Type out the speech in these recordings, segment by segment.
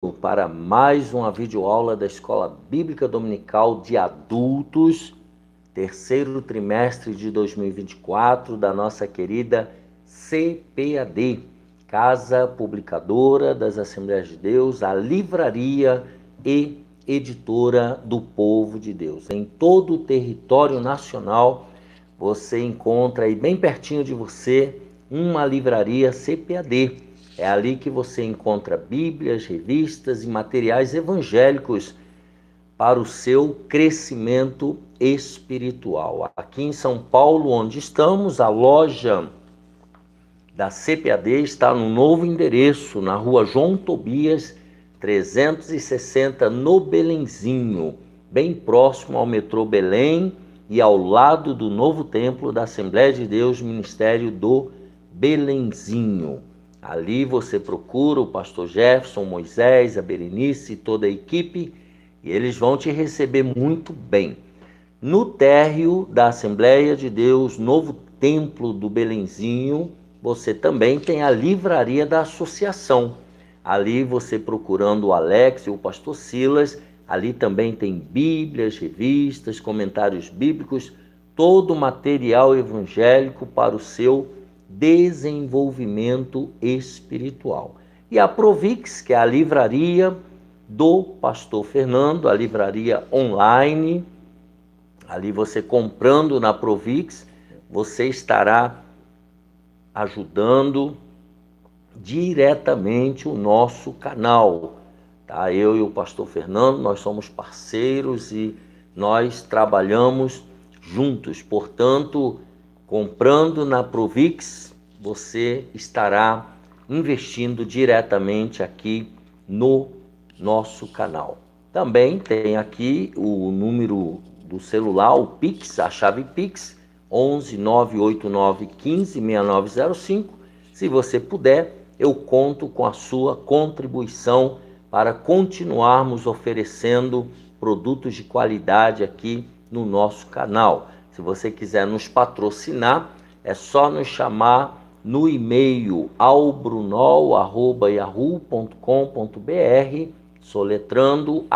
para mais uma videoaula da Escola Bíblica Dominical de Adultos, terceiro trimestre de 2024, da nossa querida CPAD, Casa Publicadora das Assembleias de Deus, a livraria e editora do povo de Deus. Em todo o território nacional, você encontra aí bem pertinho de você uma livraria CPAD. É ali que você encontra bíblias, revistas e materiais evangélicos para o seu crescimento espiritual. Aqui em São Paulo, onde estamos, a loja da CPAD está no novo endereço, na rua João Tobias, 360, no Belenzinho, bem próximo ao metrô Belém e ao lado do novo templo da Assembleia de Deus, Ministério do Belenzinho. Ali você procura o pastor Jefferson, Moisés, a Berenice e toda a equipe, e eles vão te receber muito bem. No térreo da Assembleia de Deus, novo templo do Belenzinho, você também tem a livraria da associação. Ali você procurando o Alex e o pastor Silas, ali também tem bíblias, revistas, comentários bíblicos, todo o material evangélico para o seu desenvolvimento espiritual. E a Provix, que é a livraria do pastor Fernando, a livraria online. Ali você comprando na Provix, você estará ajudando diretamente o nosso canal. Tá? Eu e o pastor Fernando, nós somos parceiros e nós trabalhamos juntos. Portanto, comprando na Provix, você estará investindo diretamente aqui no nosso canal. Também tem aqui o número do celular, o Pix, a chave Pix, 11 989 15 6905. Se você puder, eu conto com a sua contribuição para continuarmos oferecendo produtos de qualidade aqui no nosso canal. Se você quiser nos patrocinar, é só nos chamar no e-mail albrunoll@yahoo.com.br, soletrando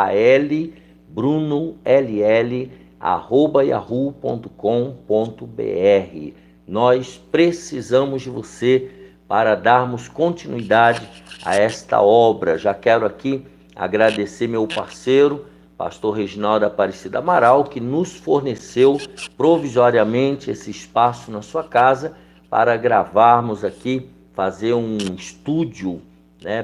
@yahoo.com.br. Nós precisamos de você para darmos continuidade a esta obra. Já quero aqui agradecer meu parceiro, pastor Reginaldo Aparecida Amaral, que nos forneceu provisoriamente esse espaço na sua casa para gravarmos aqui, fazer um estúdio,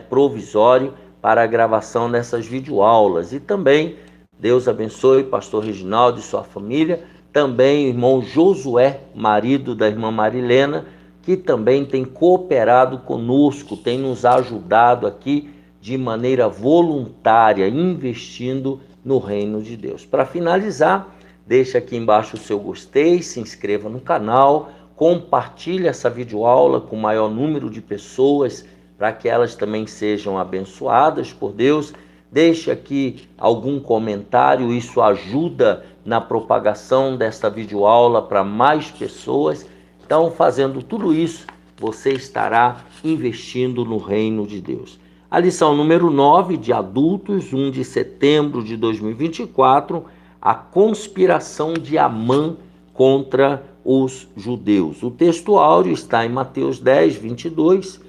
provisório para a gravação dessas videoaulas. E também, Deus abençoe o pastor Reginaldo e sua família, também o irmão Josué, marido da irmã Marilena, que também tem cooperado conosco, tem nos ajudado aqui de maneira voluntária, investindo no reino de Deus. Para finalizar, deixa aqui embaixo o seu gostei, se inscreva no canal, compartilhe essa videoaula com o maior número de pessoas, para que elas também sejam abençoadas por Deus. Deixe aqui algum comentário, isso ajuda na propagação desta videoaula para mais pessoas. Então, fazendo tudo isso, você estará investindo no reino de Deus. A lição número 9 de adultos, 1 de setembro de 2024, a conspiração de Amã contra os judeus. O texto áureo está em Mateus 10, 22,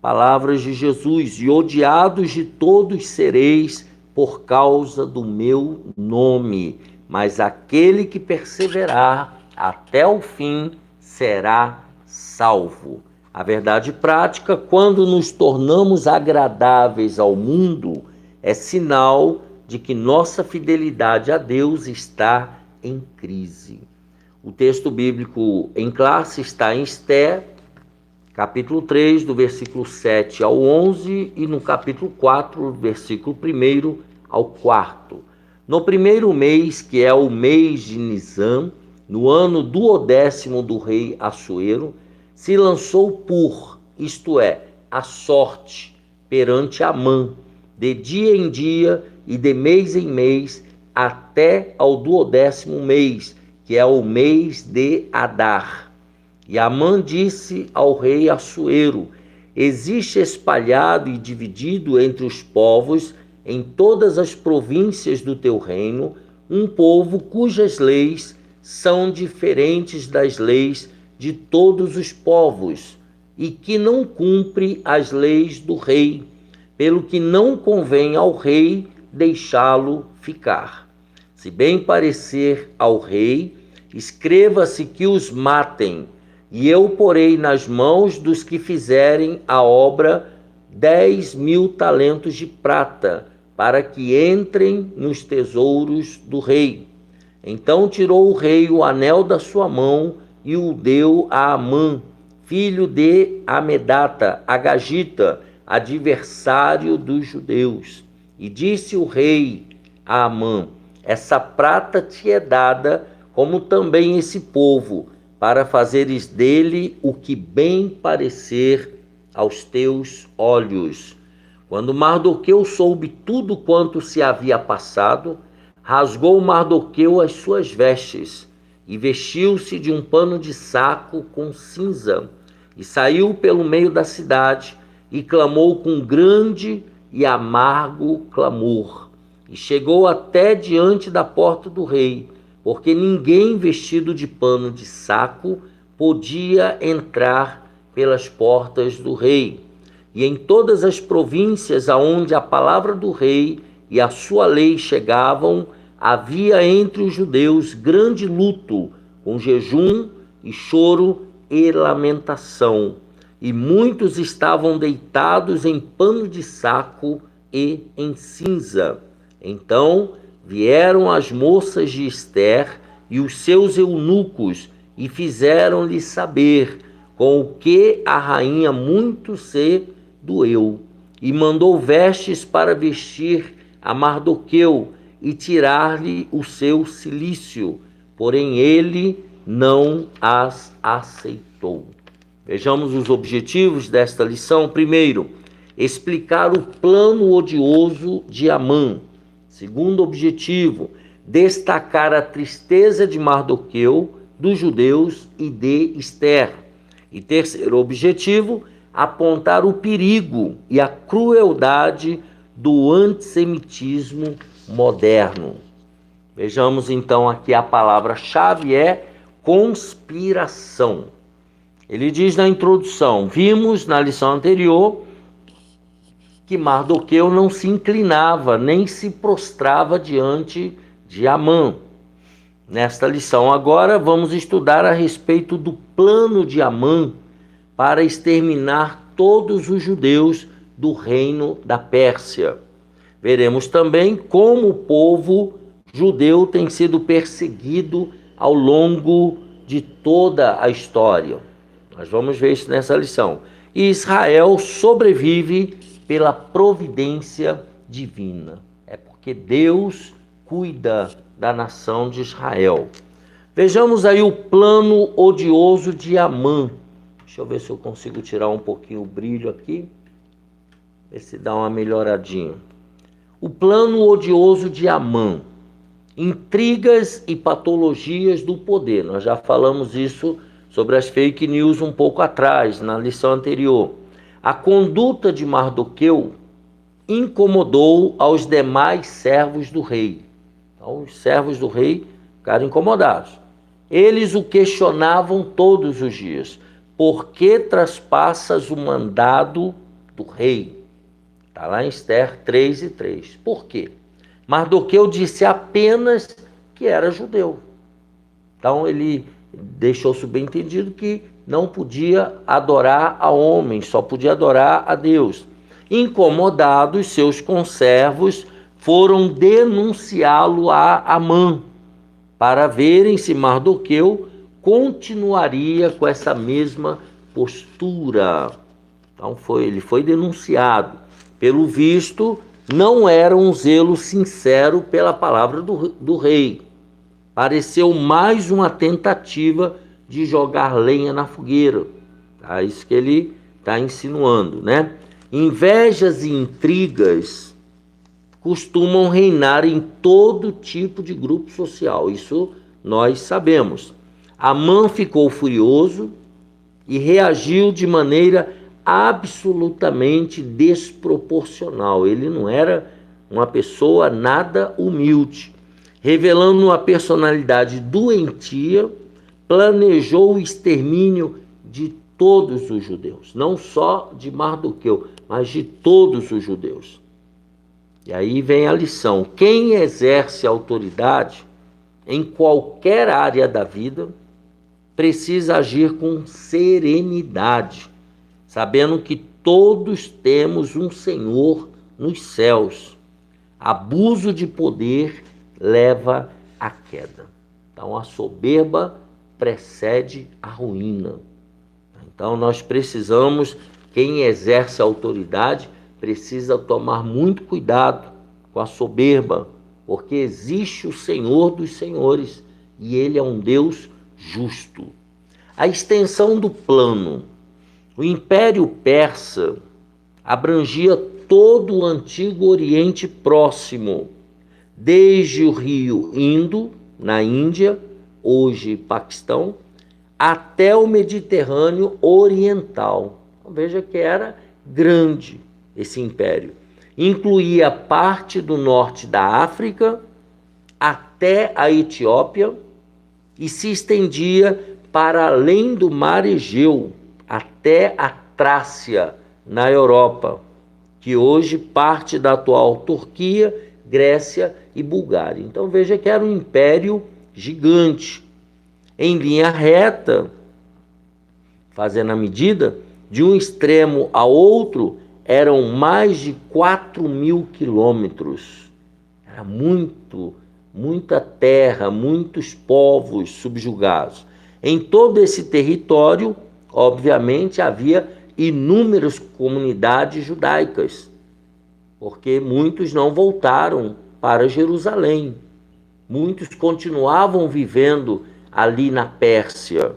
palavras de Jesus: e odiados de todos sereis por causa do meu nome, mas aquele que perseverar até o fim será salvo. A verdade prática, quando nos tornamos agradáveis ao mundo, é sinal de que nossa fidelidade a Deus está em crise. O texto bíblico em classe está em Esther, capítulo 3, do versículo 7 ao 11, e no capítulo 4, versículo 1 ao 4. No primeiro mês, que é o mês de Nisan, no ano 12º do rei Assuero, se lançou isto é, a sorte, perante Amã, de dia em dia e de mês em mês, até ao 12º mês, que é o mês de Adar. E Amã disse ao rei Assuero: existe espalhado e dividido entre os povos em todas as províncias do teu reino um povo cujas leis são diferentes das leis de todos os povos e que não cumpre as leis do rei, pelo que não convém ao rei deixá-lo ficar. Se bem parecer ao rei, escreva-se que os matem, e eu porei nas mãos dos que fizerem a obra 10.000 talentos de prata, para que entrem nos tesouros do rei. Então tirou o rei o anel da sua mão e o deu a Amã, filho de Amedata, agagita, adversário dos judeus. E disse o rei a Amã: essa prata te é dada, como também esse povo, para fazeres dele o que bem parecer aos teus olhos. Quando Mardoqueu soube tudo quanto se havia passado, rasgou Mardoqueu as suas vestes e vestiu-se de um pano de saco com cinza e saiu pelo meio da cidade e clamou com grande e amargo clamor. E chegou até diante da porta do rei, porque ninguém vestido de pano de saco podia entrar pelas portas do rei. E em todas as províncias aonde a palavra do rei e a sua lei chegavam, havia entre os judeus grande luto, com jejum e choro e lamentação. E muitos estavam deitados em pano de saco e em cinza. Então vieram as moças de Ester e os seus eunucos e fizeram-lhe saber com o que a rainha muito se doeu, e mandou vestes para vestir a Mardoqueu e tirar-lhe o seu cilício, porém ele não as aceitou. Vejamos os objetivos desta lição. Primeiro, explicar o plano odioso de Amã. Segundo objetivo, destacar a tristeza de Mardoqueu, dos judeus e de Ester. E terceiro objetivo, apontar o perigo e a crueldade do antissemitismo moderno. Vejamos então aqui a palavra-chave é conspiração. Ele diz na introdução: vimos na lição anterior que Mardoqueu não se inclinava nem se prostrava diante de Amã. Nesta lição agora vamos estudar a respeito do plano de Amã para exterminar todos os judeus do reino da Pérsia. Veremos também como o povo judeu tem sido perseguido ao longo de toda a história. Nós vamos ver isso nessa lição. E Israel sobrevive pela providência divina. É porque Deus cuida da nação de Israel. Vejamos aí o plano odioso de Amã. Deixa eu ver se eu consigo tirar um pouquinho o brilho aqui. Ver se dá uma melhoradinha. O plano odioso de Amã. Intrigas e patologias do poder. Nós já falamos isso sobre as fake news um pouco atrás, na lição anterior. A conduta de Mardoqueu incomodou aos demais servos do rei. Então, os servos do rei ficaram incomodados. Eles o questionavam todos os dias. Por que traspassas o mandado do rei? Está lá em Ester 3:3. Por quê? Mardoqueu disse apenas que era judeu. Então ele deixou subentendido que não podia adorar a homens, só podia adorar a Deus. Incomodados, seus conservos foram denunciá-lo a Amã, para verem se Mardoqueu continuaria com essa mesma postura. Então ele foi denunciado. Pelo visto, não era um zelo sincero pela palavra do rei. Pareceu mais uma tentativa de jogar lenha na fogueira. É isso que ele está insinuando, né? Invejas e intrigas costumam reinar em todo tipo de grupo social. Isso nós sabemos. Amã ficou furioso e reagiu de maneira absolutamente desproporcional. Ele não era uma pessoa nada humilde. Revelando uma personalidade doentia, planejou o extermínio de todos os judeus, não só de Mardoqueu, mas de todos os judeus. E aí vem a lição: quem exerce autoridade em qualquer área da vida precisa agir com serenidade, sabendo que todos temos um Senhor nos céus. Abuso de poder leva à queda. Então a soberba precede a ruína. Então nós precisamos, quem exerce a autoridade, precisa tomar muito cuidado com a soberba, porque existe o Senhor dos senhores e Ele é um Deus justo. A extensão do plano. O Império Persa abrangia todo o antigo Oriente Próximo, desde o rio Indo, na Índia, hoje Paquistão, até o Mediterrâneo Oriental. Então, veja que era grande esse império. Incluía parte do norte da África até a Etiópia e se estendia para além do mar Egeu, até a Trácia, na Europa, que hoje parte da atual Turquia, Grécia e Bulgária. Então veja que era um império gigante, em linha reta, fazendo a medida, de um extremo a outro, eram mais de 4.000 quilômetros. Era muita terra, muitos povos subjugados. Em todo esse território, obviamente, havia inúmeras comunidades judaicas, porque muitos não voltaram para Jerusalém. Muitos continuavam vivendo ali na Pérsia.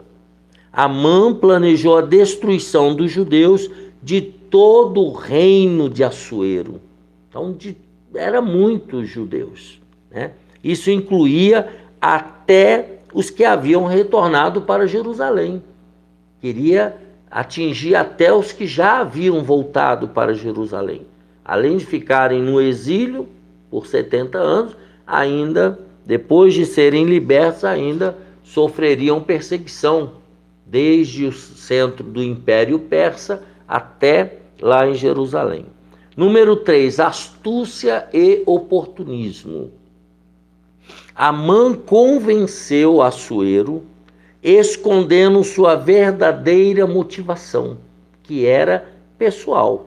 Amã planejou a destruição dos judeus de todo o reino de Assuero. Então, eram muitos judeus, né? Isso incluía até os que haviam retornado para Jerusalém. Queria atingir até os que já haviam voltado para Jerusalém. Além de ficarem no exílio por 70 anos, ainda, depois de serem libertos, ainda sofreriam perseguição, desde o centro do Império Persa até lá em Jerusalém. Número 3, astúcia e oportunismo. Amã convenceu Assuero, escondendo sua verdadeira motivação, que era pessoal.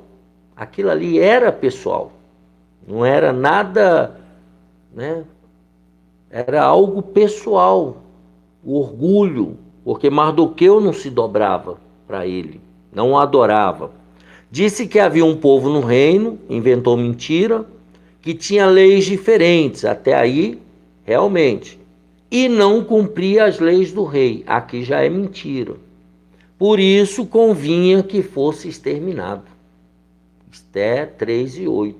Aquilo ali era pessoal, não era nada, né? Era algo pessoal, o orgulho, porque Mardoqueu não se dobrava para ele, não o adorava. Disse que havia um povo no reino, inventou mentira, que tinha leis diferentes, até aí, realmente, e não cumpria as leis do rei. Aqui já é mentira. Por isso convinha que fosse exterminado. Esté 3:8.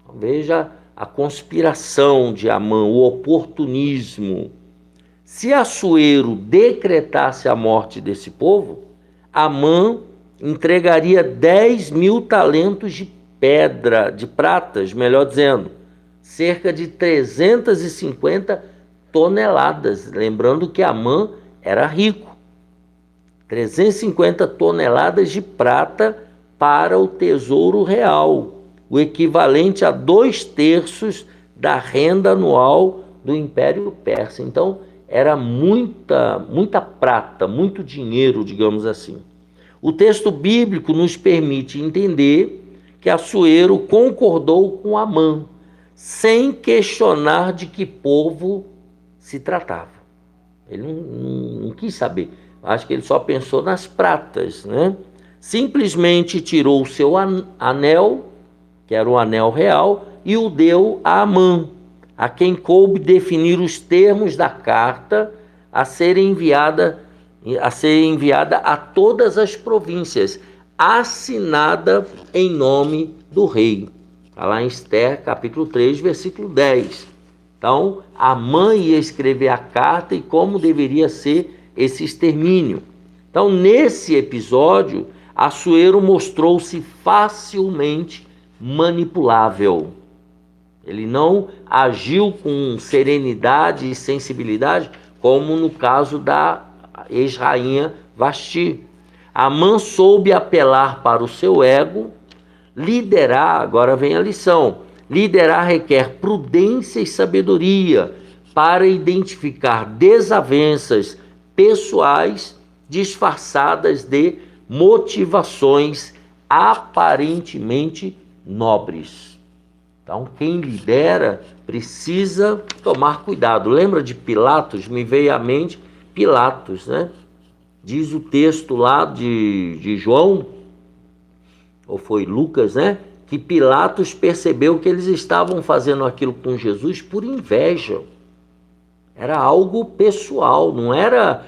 Então, veja a conspiração de Amã, o oportunismo. Se Assuero decretasse a morte desse povo, Amã entregaria 10.000 talentos de pedra, de pratas, melhor dizendo, cerca de 350 toneladas. Lembrando que Amã era rico. 350 toneladas de prata para o tesouro real, o equivalente a 2/3 da renda anual do Império Persa. Então, era muita prata, muito dinheiro, digamos assim. O texto bíblico nos permite entender que Assuero concordou com Amã, sem questionar de que povo se tratava. Ele não quis saber. Acho que ele só pensou nas pratas, né? Simplesmente tirou o seu anel, que era o anel real, e o deu a Amã, a quem coube definir os termos da carta a ser enviada a todas as províncias, assinada em nome do rei. Está lá em Esther, capítulo 3, versículo 10. Então, Amã ia escrever a carta e como deveria ser esse extermínio. Então, nesse episódio, Assuero mostrou-se facilmente manipulável. Ele não agiu com serenidade e sensibilidade, como no caso da ex-rainha Vasti. Amã soube apelar para o seu ego. Liderar, agora vem a lição, liderar requer prudência e sabedoria para identificar desavenças pessoais disfarçadas de motivações aparentemente nobres. Então, quem lidera precisa tomar cuidado. Lembra de Pilatos? Me veio à mente Pilatos, né? Diz o texto lá de João, ou foi Lucas, né? Que Pilatos percebeu que eles estavam fazendo aquilo com Jesus por inveja. Era algo pessoal, não era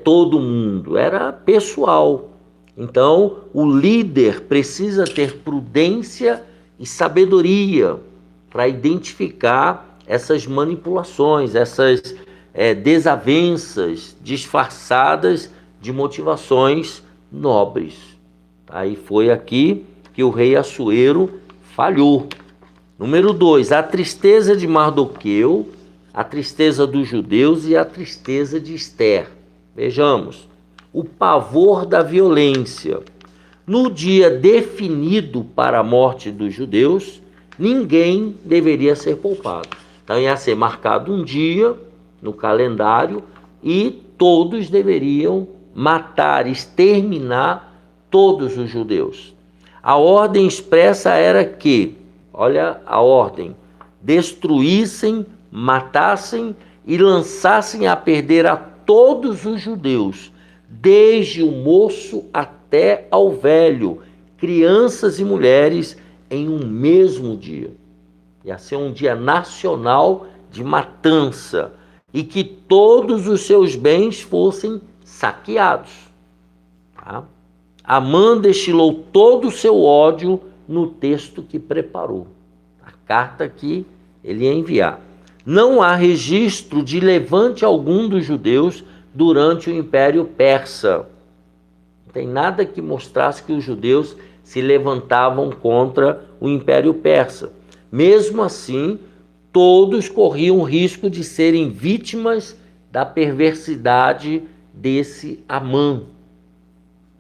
todo mundo, era pessoal. Então, o líder precisa ter prudência e sabedoria para identificar essas manipulações, essas desavenças disfarçadas de motivações nobres. Aí foi aqui que o rei Assuero falhou. Número 2, a tristeza de Mardoqueu, a tristeza dos judeus e a tristeza de Ester. Vejamos, o pavor da violência. No dia definido para a morte dos judeus, ninguém deveria ser poupado. Então ia ser marcado um dia no calendário e todos deveriam matar, exterminar todos os judeus. A ordem expressa era que, olha a ordem, destruíssem, matassem e lançassem a perder a todos os judeus, desde o moço até ao velho, crianças e mulheres, em um mesmo dia. Ia ser um dia nacional de matança e que todos os seus bens fossem saqueados. Tá? Amã destilou todo o seu ódio no texto que preparou, a carta que ele ia enviar. Não há registro de levante algum dos judeus durante o Império Persa. Não tem nada que mostrasse que os judeus se levantavam contra o Império Persa. Mesmo assim, todos corriam o risco de serem vítimas da perversidade desse Amã,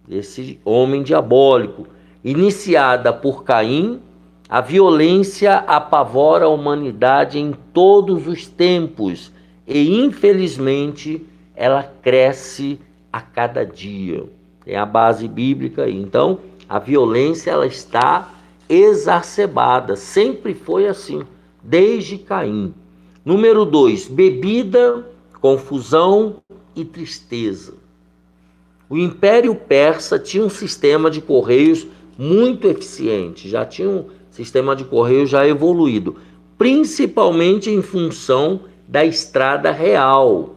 desse homem diabólico. Iniciada por Caim, a violência apavora a humanidade em todos os tempos e, infelizmente, ela cresce a cada dia. Tem a base bíblica aí. Então, a violência ela está exacerbada, sempre foi assim, desde Caim. Número 2, bebida, confusão e tristeza. O Império Persa tinha um sistema de correios muito eficiente, já tinha um sistema de correios já evoluído, principalmente em função da estrada real,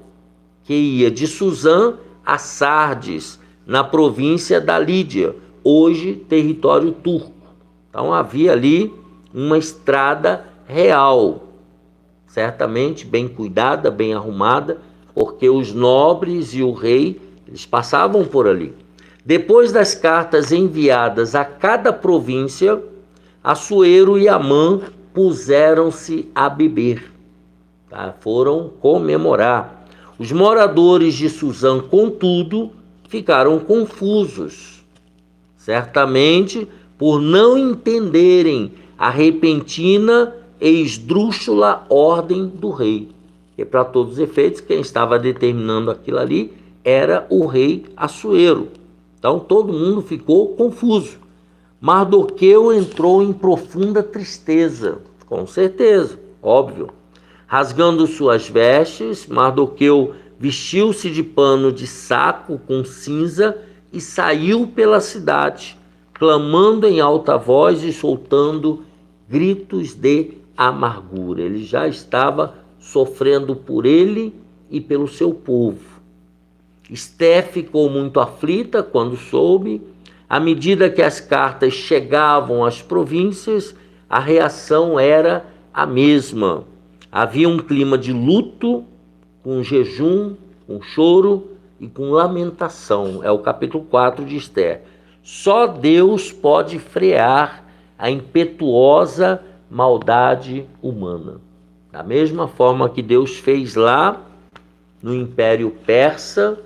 que ia de Suzã a Sardes, na província da Lídia, hoje território turco. Então havia ali uma estrada real, certamente bem cuidada, bem arrumada, porque os nobres e o rei, eles passavam por ali. Depois das cartas enviadas a cada província, Assuero e Amã puseram-se a beber, tá? Foram comemorar. Os moradores de Suzã, contudo, ficaram confusos, certamente por não entenderem a repentina e esdrúxula ordem do rei. E para todos os efeitos, quem estava determinando aquilo ali era o rei Assuero. Então todo mundo ficou confuso. Mardoqueu entrou em profunda tristeza, com certeza, óbvio. Rasgando suas vestes, Mardoqueu vestiu-se de pano de saco com cinza e saiu pela cidade, clamando em alta voz e soltando gritos de amargura. Ele já estava sofrendo por ele e pelo seu povo. Esté ficou muito aflita quando soube. À medida que as cartas chegavam às províncias, a reação era a mesma. Havia um clima de luto, com jejum, com choro e com lamentação. É o capítulo 4 de Ester. Só Deus pode frear a impetuosa maldade humana. Da mesma forma que Deus fez lá no Império Persa,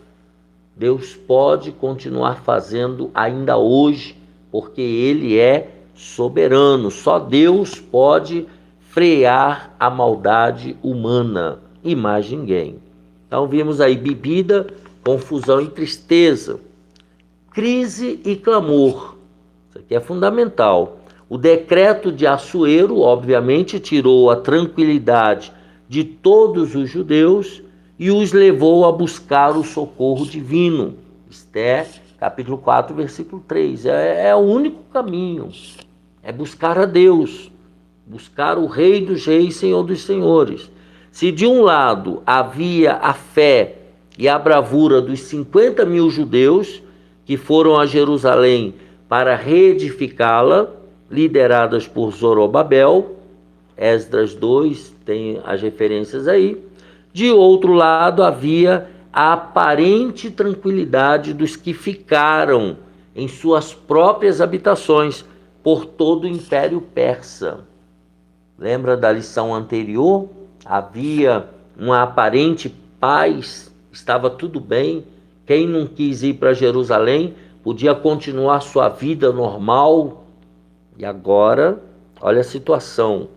Deus pode continuar fazendo ainda hoje, porque Ele é soberano. Só Deus pode frear a maldade humana e mais ninguém. Então vimos aí bebida, confusão e tristeza, crise e clamor. Isso aqui é fundamental. O decreto de Assuero, obviamente, tirou a tranquilidade de todos os judeus e os levou a buscar o socorro divino. Esther, capítulo 4, versículo 3. É o único caminho. É buscar a Deus, buscar o Rei dos Reis, Senhor dos Senhores. Se de um lado havia a fé e a bravura dos 50 mil judeus que foram a Jerusalém para reedificá-la, lideradas por Zorobabel, Esdras 2, tem as referências aí. De outro lado, havia a aparente tranquilidade dos que ficaram em suas próprias habitações por todo o Império Persa. Lembra da lição anterior? Havia uma aparente paz, estava tudo bem. Quem não quis ir para Jerusalém podia continuar sua vida normal. E agora, olha a situação.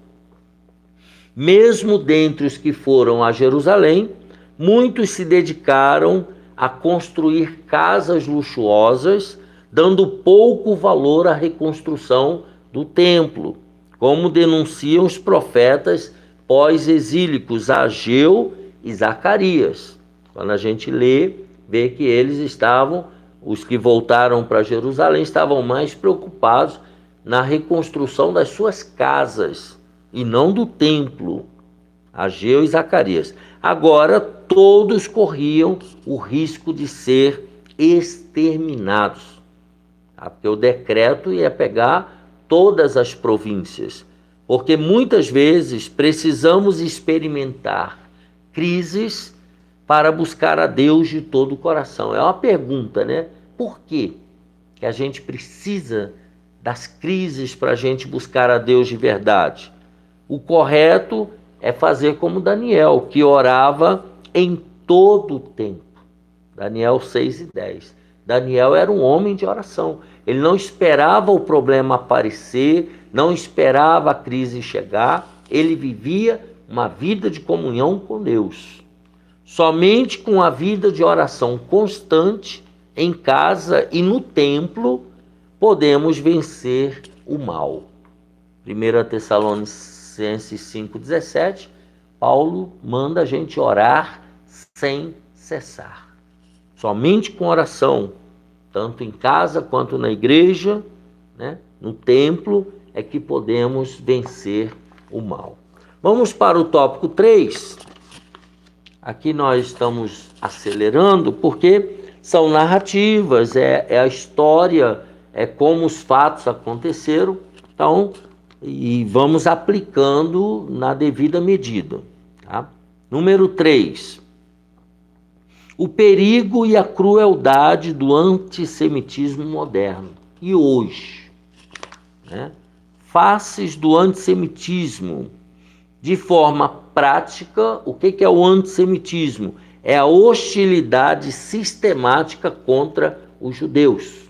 Mesmo dentre os que foram a Jerusalém, muitos se dedicaram a construir casas luxuosas, dando pouco valor à reconstrução do templo, como denunciam os profetas pós-exílicos Ageu e Zacarias. Quando a gente lê, vê que eles estavam, os que voltaram para Jerusalém, estavam mais preocupados na reconstrução das suas casas e não do templo. Ageu e Zacarias. Agora todos corriam o risco de ser exterminados, porque o decreto ia pegar todas as províncias, porque muitas vezes precisamos experimentar crises para buscar a Deus de todo o coração. É uma pergunta, né? Por quê que a gente precisa das crises para a gente buscar a Deus de verdade? O correto é fazer como Daniel, que orava em todo o tempo. Daniel 6:10. Daniel era um homem de oração. Ele não esperava o problema aparecer, não esperava a crise chegar. Ele vivia uma vida de comunhão com Deus. Somente com a vida de oração constante, em casa e no templo, podemos vencer o mal. 1 Tessalonicenses 5:17, Paulo manda a gente orar sem cessar. Somente com oração, tanto em casa quanto na igreja, né, no templo, é que podemos vencer o mal. Vamos para o tópico 3. Aqui nós estamos acelerando porque são narrativas, é a história, é como os fatos aconteceram. Então, e vamos aplicando na devida medida. Tá? Número 3. O perigo e a crueldade do antissemitismo moderno. E hoje? Né? Faces do antissemitismo. De forma prática, o que é o antissemitismo? É a hostilidade sistemática contra os judeus.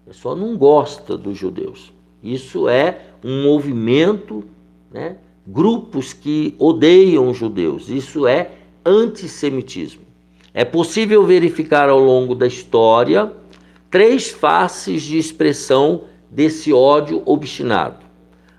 A pessoa não gosta dos judeus. Isso é um movimento, né? Grupos que odeiam os judeus. Isso é antissemitismo. É possível verificar ao longo da história 3 faces de expressão desse ódio obstinado.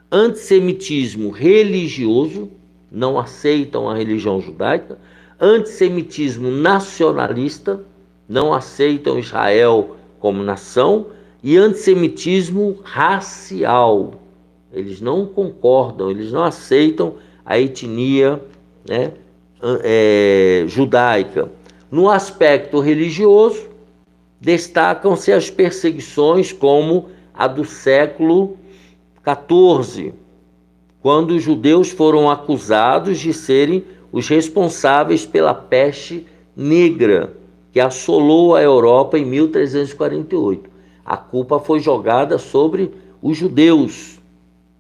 Antissemitismo religioso, não aceitam a religião judaica. Antissemitismo nacionalista, não aceitam Israel como nação. E antissemitismo racial. Eles não concordam, eles não aceitam a etnia, né, judaica. No aspecto religioso, destacam-se as perseguições como a do século XIV, quando os judeus foram acusados de serem os responsáveis pela peste negra, que assolou a Europa em 1348. a culpa foi jogada sobre os judeus,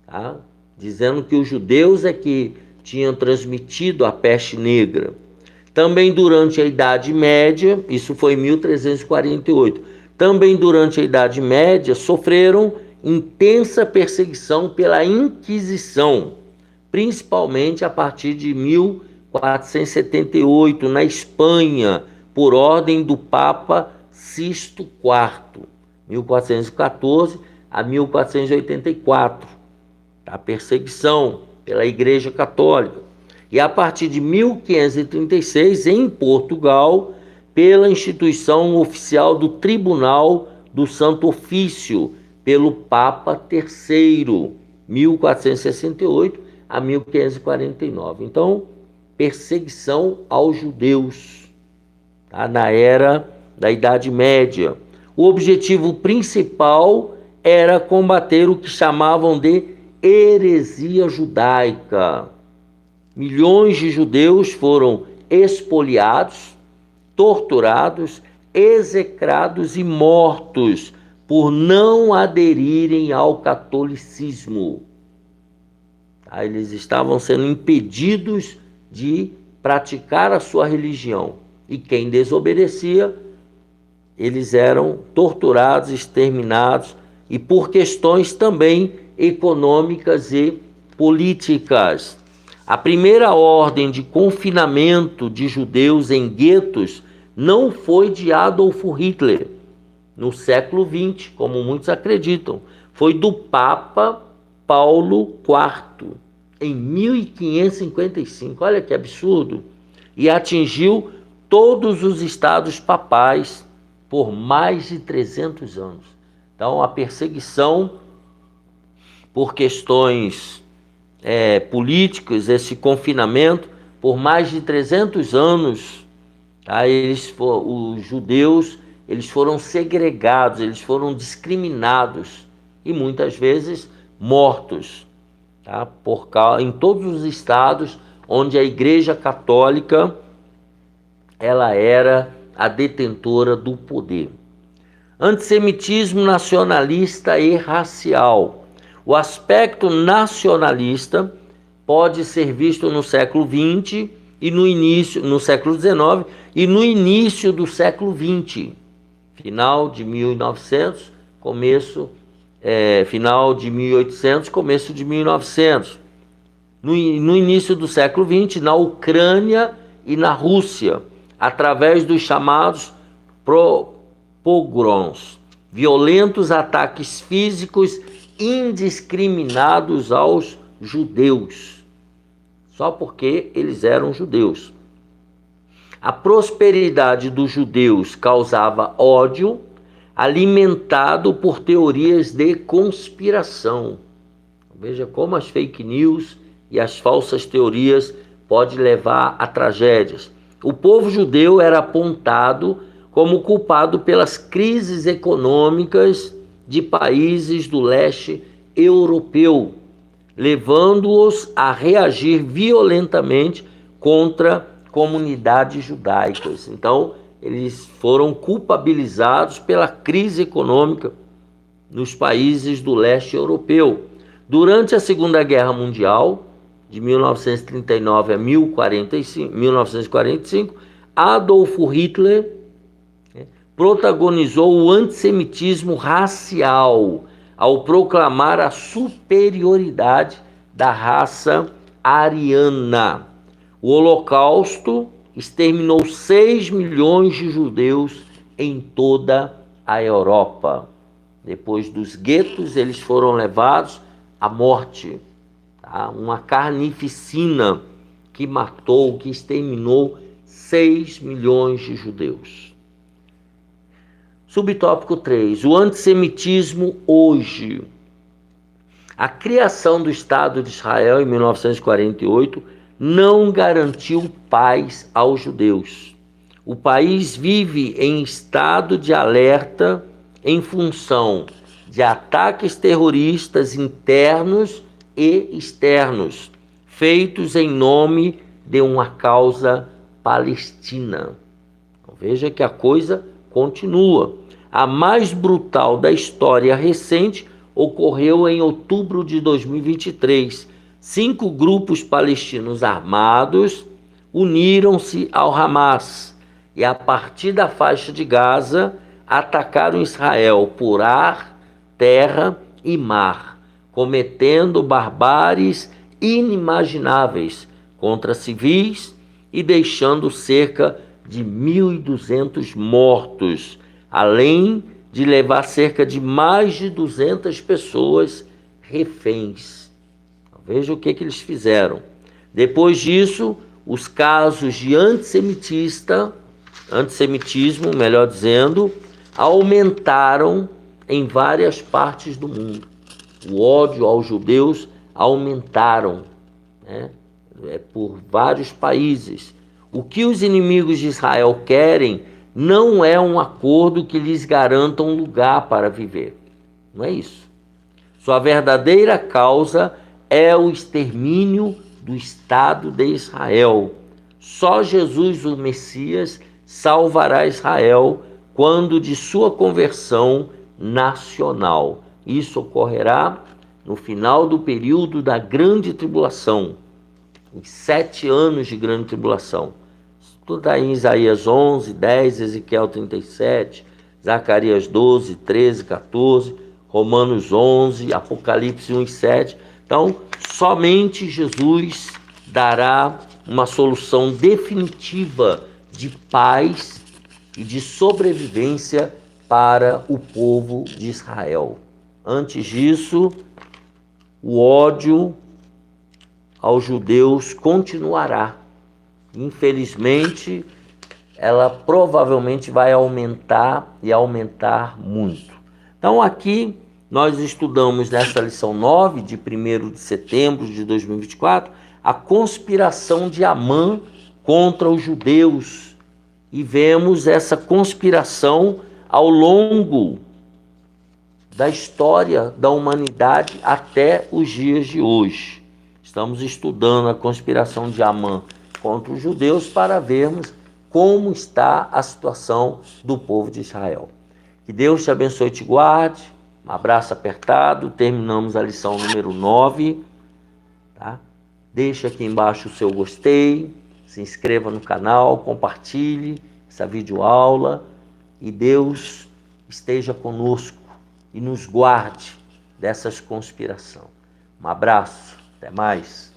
tá? Dizendo que os judeus é que tinham transmitido a peste negra. Também durante a Idade Média, isso foi em 1348, também durante a Idade Média sofreram intensa perseguição pela Inquisição, principalmente a partir de 1478, na Espanha, por ordem do Papa Sisto IV, 1414 a 1484, a perseguição pela Igreja Católica. E a partir de 1536, em Portugal, pela instituição oficial do Tribunal do Santo Ofício, pelo Papa III, 1468 a 1549. Então, perseguição aos judeus, tá? Na era da Idade Média. O objetivo principal era combater o que chamavam de heresia judaica. Milhões de judeus foram expoliados, torturados, execrados e mortos por não aderirem ao catolicismo. Eles estavam sendo impedidos de praticar a sua religião. E quem desobedecia, eles eram torturados, exterminados, e por questões também econômicas e políticas. A primeira ordem de confinamento de judeus em guetos não foi de Adolf Hitler, no século XX, como muitos acreditam. Foi do Papa Paulo IV, em 1555. Olha que absurdo. E atingiu todos os estados papais por mais de 300 anos. Então, a perseguição por questões políticas, esse confinamento, por mais de 300 anos, tá? Os judeus, eles foram segregados, eles foram discriminados e muitas vezes mortos, tá? Em todos os estados onde a Igreja Católica ela era a detentora do poder. Antissemitismo nacionalista e racial. O aspecto nacionalista pode ser visto no século XX e no século XIX e no início do século XX, final de 1900, final de 1800, começo de 1900. No início do século XX, na Ucrânia e na Rússia, através dos chamados pogroms, violentos ataques físicos indiscriminados aos judeus, só porque eles eram judeus. A prosperidade dos judeus causava ódio, alimentado por teorias de conspiração. Veja como as fake news e as falsas teorias podem levar a tragédias. O povo judeu era apontado como culpado pelas crises econômicas de países do leste europeu, levando-os a reagir violentamente contra comunidades judaicas. Então, eles foram culpabilizados pela crise econômica nos países do leste europeu. Durante a Segunda Guerra Mundial, de 1939 a 1945, Adolf Hitler protagonizou o antissemitismo racial ao proclamar a superioridade da raça ariana. O Holocausto exterminou 6 milhões de judeus em toda a Europa. Depois dos guetos, eles foram levados à morte. Tá? Uma carnificina que matou, que exterminou 6 milhões de judeus. Subtópico 3. O antissemitismo hoje. A criação do Estado de Israel em 1948 não garantiu paz aos judeus. O país vive em estado de alerta em função de ataques terroristas internos e externos, feitos em nome de uma causa palestina. Então, veja que a coisa continua. A mais brutal da história recente ocorreu em outubro de 2023. 5 grupos palestinos armados uniram-se ao Hamas e, a partir da faixa de Gaza, atacaram Israel por ar, terra e mar, cometendo barbáries inimagináveis contra civis e deixando cerca de 1.200 mortos, além de levar cerca de mais de 200 pessoas reféns. Veja o que eles fizeram. Depois disso, os casos de antissemitismo, melhor dizendo, aumentaram em várias partes do mundo. O ódio aos judeus aumentaram, né, por vários países. O que os inimigos de Israel querem não é um acordo que lhes garanta um lugar para viver. Não é isso. Sua verdadeira causa é o extermínio do Estado de Israel. Só Jesus, o Messias, salvará Israel quando de sua conversão nacional. Isso ocorrerá no final do período da grande tribulação, em 7 anos de grande tribulação. Tudo aí em Isaías 11, 10, Ezequiel 37, Zacarias 12, 13, 14, Romanos 11, Apocalipse 1 e 7. Então, somente Jesus dará uma solução definitiva de paz e de sobrevivência para o povo de Israel. Antes disso, o ódio aos judeus continuará. Infelizmente, ela provavelmente vai aumentar e aumentar muito. Então, aqui nós estudamos nessa lição 9, de 1º de setembro de 2024, a conspiração de Amã contra os judeus. E vemos essa conspiração ao longo da história da humanidade até os dias de hoje. Estamos estudando a conspiração de Amã contra os judeus para vermos como está a situação do povo de Israel. Que Deus te abençoe e te guarde. Um abraço apertado. Terminamos a lição número 9. Tá? Deixa aqui embaixo o seu gostei. Se inscreva no canal. Compartilhe essa videoaula. E Deus esteja conosco e nos guarde dessas conspirações. Um abraço. Até mais.